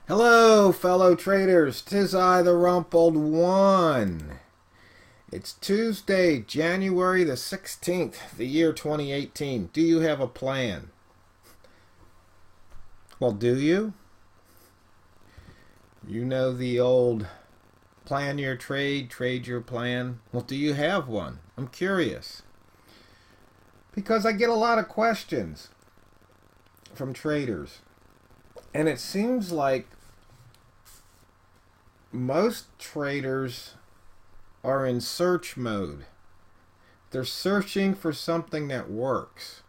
Hello, fellow traders. 'Tis I, the Rumpled One. It's Tuesday, January the 16th, the year 2018. Do you have a plan? Well, do you? You know the old plan your trade, trade your plan. Well, do you have one? I'm curious. Because I get a lot of questions from traders. And it seems like most traders are in search mode. They're searching for something that works.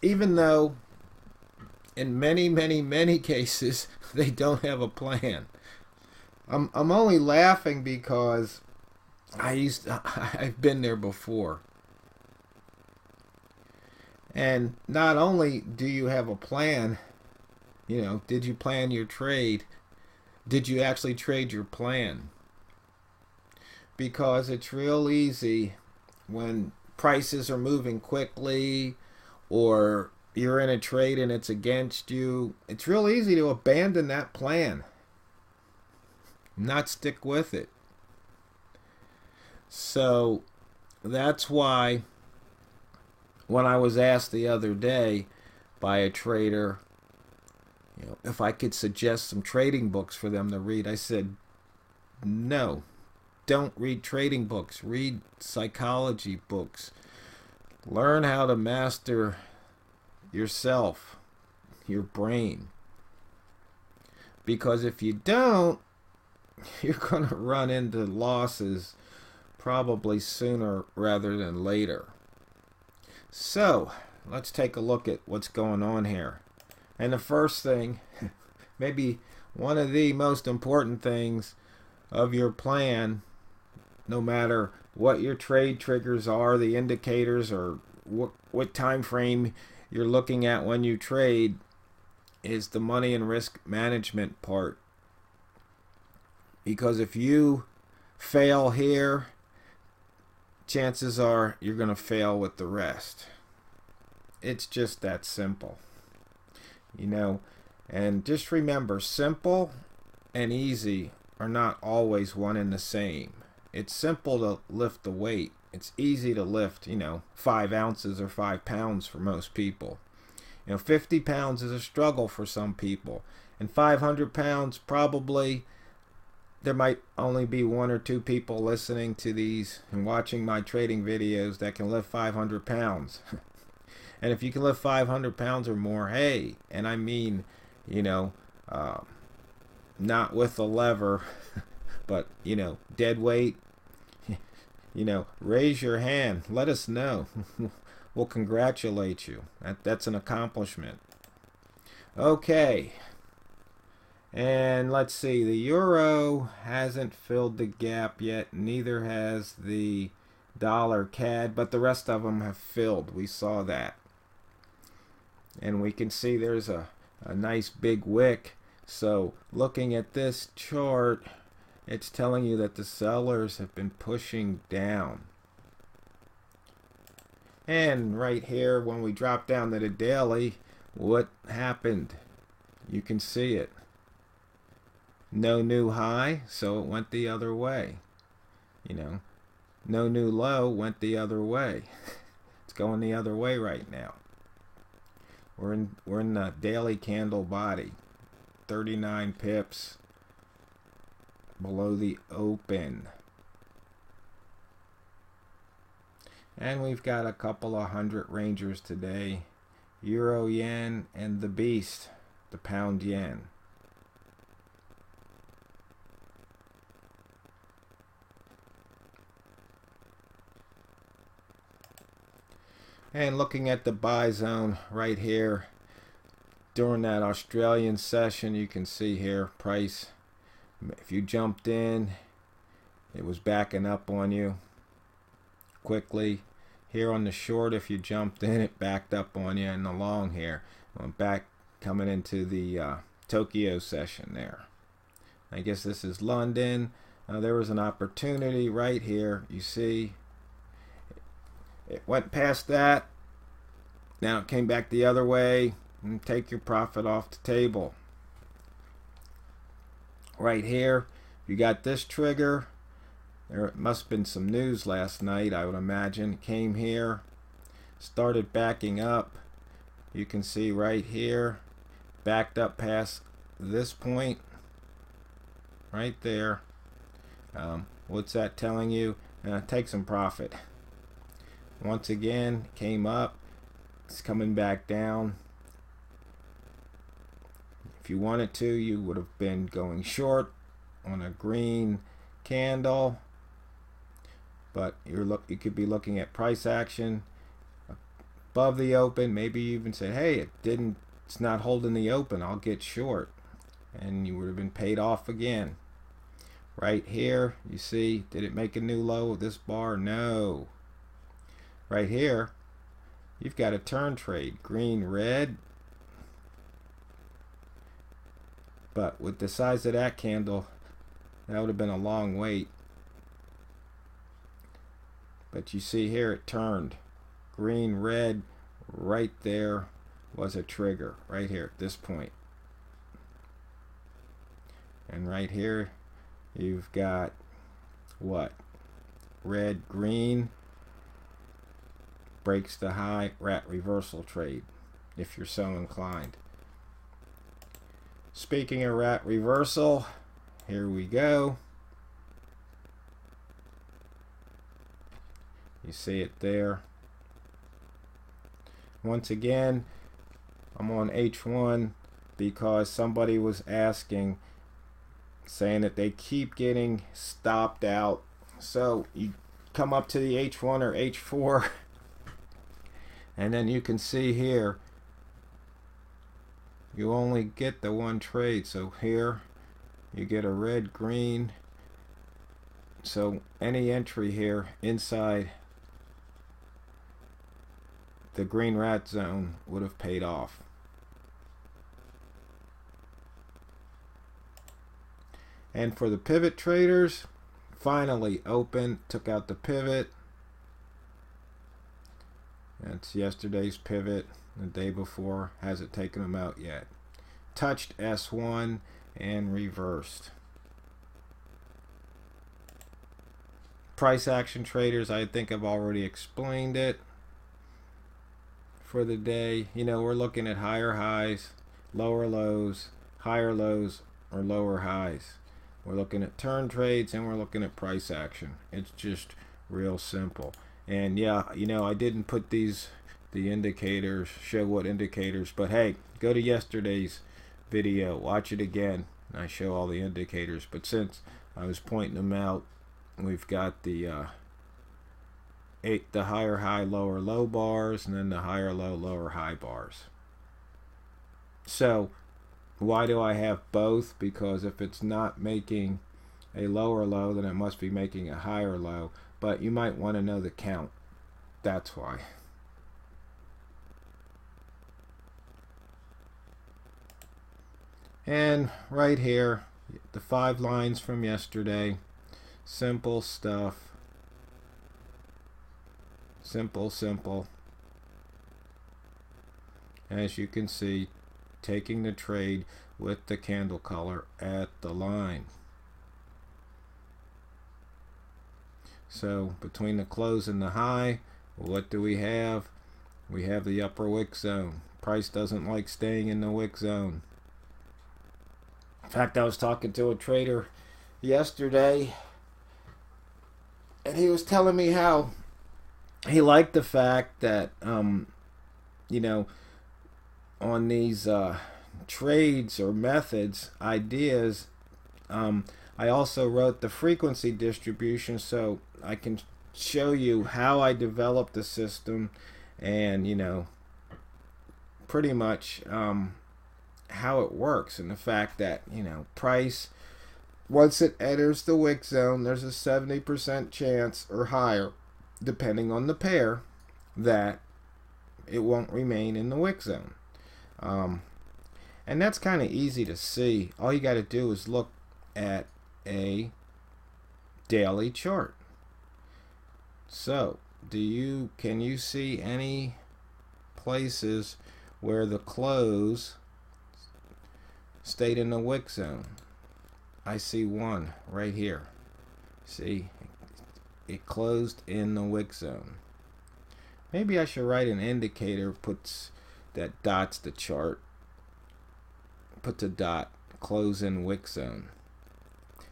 Even though in many cases they don't have a plan. I'm only laughing because I've been there before. And not only do you have a plan, did you plan your trade? Did you actually trade your plan? Because it's real easy when prices are moving quickly or you're in a trade and it's against you. It's real easy to abandon that plan, not stick with it. So that's why when I was asked the other day by a trader, if I could suggest some trading books for them to read, I said, no, don't read trading books. Read psychology books. Learn how to master yourself, your brain. Because if you don't, you're going to run into losses probably sooner rather than later. So, let's take a look at what's going on here. And the first thing, maybe one of the most important things of your plan, no matter what your trade triggers are, the indicators, or what time frame you're looking at when you trade, is the money and risk management part. Because if you fail here, chances are you're going to fail with the rest. It's just that simple. And just remember, simple and easy are not always one and the same. It's simple to lift the weight. It's easy to lift, 5 ounces or 5 pounds for most people. 50 pounds is a struggle for some people. And 500 pounds, probably, there might only be 1 or 2 people listening to these and watching my trading videos that can lift 500 pounds. And if you can lift 500 pounds or more, hey, and I mean, not with a lever, but, dead weight, raise your hand. Let us know. We'll congratulate you. That's an accomplishment. Okay. And let's see. The euro hasn't filled the gap yet. Neither has the dollar CAD, but the rest of them have filled. We saw that. And we can see there's a nice big wick. So looking at this chart, it's telling you that the sellers have been pushing down. And right here, when we drop down to the daily, what happened? You can see it. No new high, so it went the other way. No new low, went the other way. It's going the other way right now. We're in the daily candle body, 39 pips below the open. And we've got a couple of 100 rangers today. Euro yen and the beast, the pound yen. And looking at the buy zone right here, during that Australian session, you can see here, price, if you jumped in, it was backing up on you quickly. Here on the short, if you jumped in, it backed up on you. And the long here, went back coming into the Tokyo session there. I guess this is London. There was an opportunity right here. You see, it went past that. Now it came back the other way. And take your profit off the table. right here, you got this trigger. There must have been some news last night, I would imagine. Came here, started backing up. You can see right here, backed up past this point right there. What's that telling you? Take some profit. Once again, came up. It's coming back down. If you wanted to, you would have been going short on a green candle, but you could be looking at price action above the open. Maybe you even said, hey, it's not holding the open, I'll get short, and you would have been paid off again. Right here, you see, did it make a new low with this bar? No. Right here, you've got a turn trade, green, red. But with the size of that candle, that would have been a long wait. But you see here, it turned green, red. Right there was a trigger, right here at this point. And right here, you've got what? Red, green. Breaks the high, rat reversal trade, if you're so inclined. Speaking of rat reversal, here we go. You see it there. Once again, I'm on H1 because somebody was asking, saying that they keep getting stopped out. So you come up to the H1 or H4, and then you can see here, you only get the one trade. So here you get a red, green. So any entry here inside the green rat zone would have paid off. And for the pivot traders, finally open, took out the pivot. That's yesterday's pivot. The day before, hasn't taken them out yet. Touched S1 and reversed. Price action traders, I think I've already explained it for the day. You know, we're looking at higher highs, lower lows, higher lows, or lower highs. We're looking at turn trades and we're looking at price action. It's just real simple. And yeah, you know, I didn't put the indicators, show what indicators, but hey, go to yesterday's video, watch it again. I show all the indicators, but since I was pointing them out, we've got the higher high, lower low bars, and then the higher low, lower high bars. So why do I have both? Because if it's not making a lower low, then it must be making a higher low. But you might want to know the count. That's why. And right here, the 5 lines from yesterday. Simple stuff. Simple, simple. As you can see, taking the trade with the candle color at the line. So between the close and the high, what do we have? We have the upper wick zone. Price doesn't like staying in the wick zone. In fact, I was talking to a trader yesterday, and he was telling me how he liked the fact that you know, on these trades or methods, ideas, I also wrote the frequency distribution so I can show you how I developed the system, and you know, pretty much how it works, and the fact that, you know, price, once it enters the wick zone, there's a 70% chance or higher, depending on the pair, that it won't remain in the wick zone. And that's kind of easy to see. All you got to do is look at a daily chart. So can you see any places where the close stayed in the wick zone? I see one right here. See, it closed in the wick zone. Maybe I should write an indicator puts that dots the chart. Puts a dot, close in wick zone.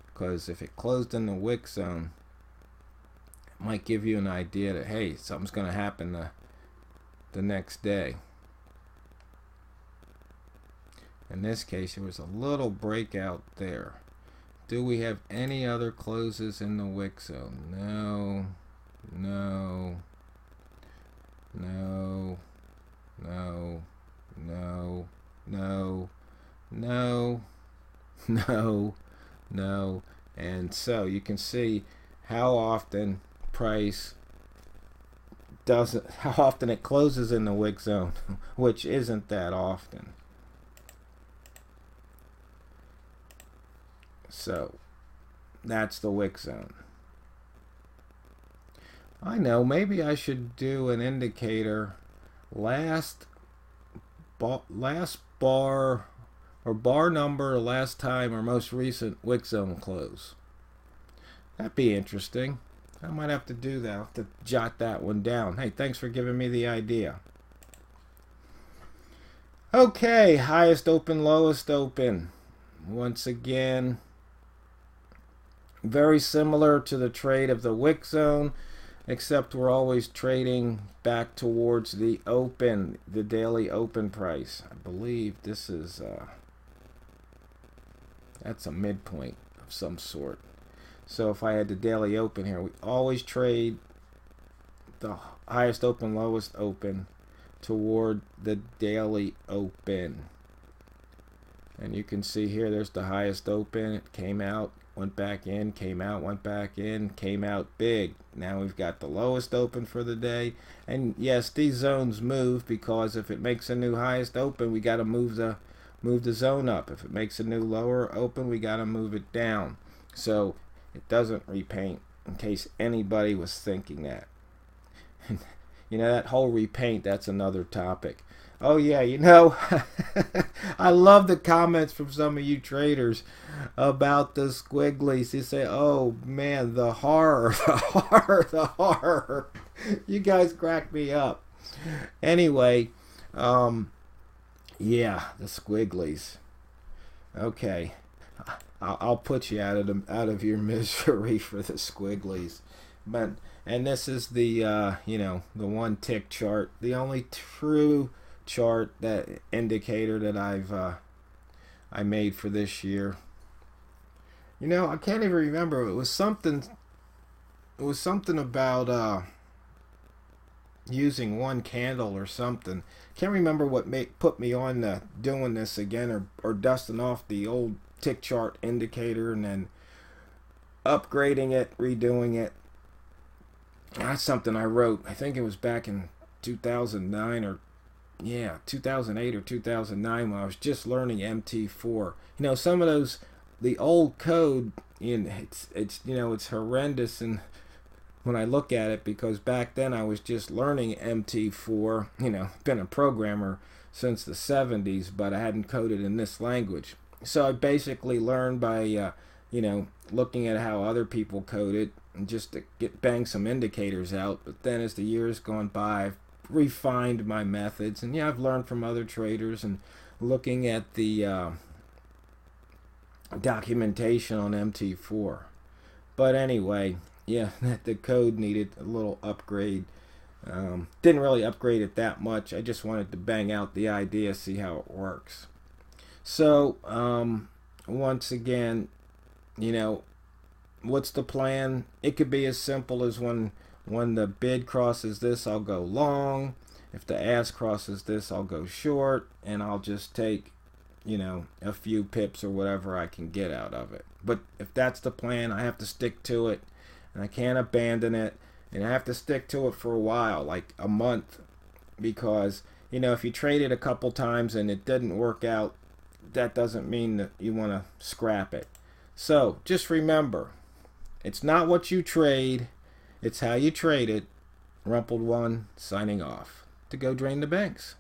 Because if it closed in the wick zone, it might give you an idea that, hey, something's going to happen the next day. In this case, there was a little breakout there. Do we have any other closes in the wick zone? No, no, no, no, no, no, no, no, no. And so you can see how often price doesn't, how often it closes in the wick zone, which isn't that often. So that's the wick zone. I know, maybe I should do an indicator last bar or bar number, last time or most recent wick zone close. That'd be interesting. I might have to do that. I'll have to jot that one down. Hey, thanks for giving me the idea. Okay, highest open, lowest open. Once again, very similar to the trade of the wick zone, except we're always trading back towards the open, the daily open price. I believe this is that's a midpoint of some sort. So if I had the daily open here, we always trade the highest open, lowest open toward the daily open. And you can see here, there's the highest open. It came out, went back in, came out, went back in, came out big. Now we've got the lowest open for the day. And yes, these zones move, because if it makes a new highest open, we got to move the zone up. If it makes a new lower open, we got to move it down. So it doesn't repaint, in case anybody was thinking that. You know, that whole repaint, that's another topic. Oh yeah, you know, I love the comments from some of you traders about the squigglies. You say, oh man, the horror, the horror, the horror. You guys crack me up. Anyway, yeah, the squigglies. Okay, I'll put you out of your misery for the squigglies. But, and this is the, you know, the one tick chart, the only true chart, that indicator that I made for this year. You know, I can't even remember. It was something about using one candle or something. Can't remember what put me on doing this again, or dusting off the old tick chart indicator and then upgrading it, redoing it. That's something I wrote. I think it was back in 2009 or 2008 or 2009, when I was just learning MT4. You know, some of those, the old code, it's you know, it's horrendous, and when I look at it, because back then I was just learning MT4. You know, been a programmer since the 70s, but I hadn't coded in this language. So I basically learned by you know, looking at how other people coded, and just to bang some indicators out. But then as the years gone by, I've refined my methods, and yeah, I've learned from other traders and looking at the documentation on MT4. But anyway, yeah, the code needed a little upgrade. Didn't really upgrade it that much. I just wanted to bang out the idea, see how it works. So once again, you know, what's the plan? It could be as simple as when the bid crosses this, I'll go long. If the ask crosses this, I'll go short, and I'll just take, you know, a few pips or whatever I can get out of it. But if that's the plan, I have to stick to it, and I can't abandon it, and I have to stick to it for a while, like a month, because, you know, if you trade it a couple times and it didn't work out, that doesn't mean that you want to scrap it. So just remember, it's not what you trade, it's how you trade it. TheRumpledOne signing off to go drain the banks.